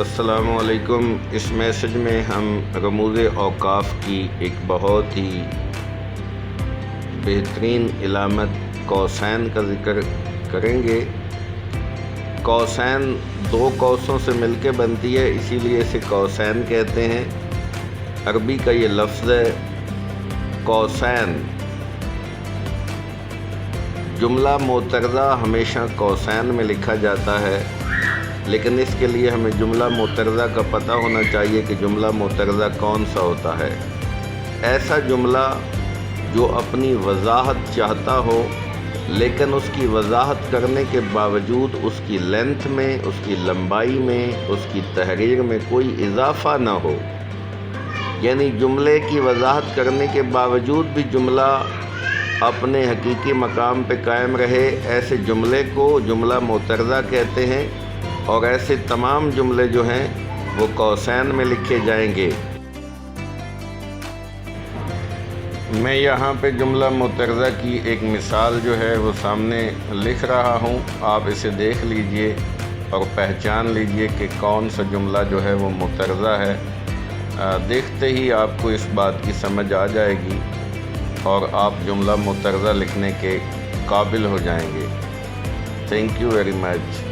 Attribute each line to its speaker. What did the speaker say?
Speaker 1: السلام علیکم۔ اس میسج میں ہم رموز اوقاف کی ایک بہت ہی بہترین علامت قوسین کا ذکر کریں گے۔ قوسین دو قوسوں سے مل کے بنتی ہے، اسی لیے اسے قوسین کہتے ہیں۔ عربی کا یہ لفظ ہے قوسین۔ جملہ معترضہ ہمیشہ قوسین میں لکھا جاتا ہے، لیکن اس کے لیے ہمیں جملہ معترضہ کا پتہ ہونا چاہیے کہ جملہ معترضہ کون سا ہوتا ہے۔ ایسا جملہ جو اپنی وضاحت چاہتا ہو لیکن اس کی وضاحت کرنے کے باوجود اس کی لینتھ میں، اس کی لمبائی میں، اس کی تحریر میں کوئی اضافہ نہ ہو، یعنی جملے کی وضاحت کرنے کے باوجود بھی جملہ اپنے حقیقی مقام پہ قائم رہے، ایسے جملے کو جملہ معترضہ کہتے ہیں، اور ایسے تمام جملے جو ہیں وہ قوسین میں لکھے جائیں گے۔ میں یہاں پہ جملہ معترضہ کی ایک مثال جو ہے وہ سامنے لکھ رہا ہوں، آپ اسے دیکھ لیجئے اور پہچان لیجئے کہ کون سا جملہ جو ہے وہ معترضہ ہے۔ دیکھتے ہی آپ کو اس بات کی سمجھ آ جائے گی اور آپ جملہ معترضہ لکھنے کے قابل ہو جائیں گے۔ Thank you very much.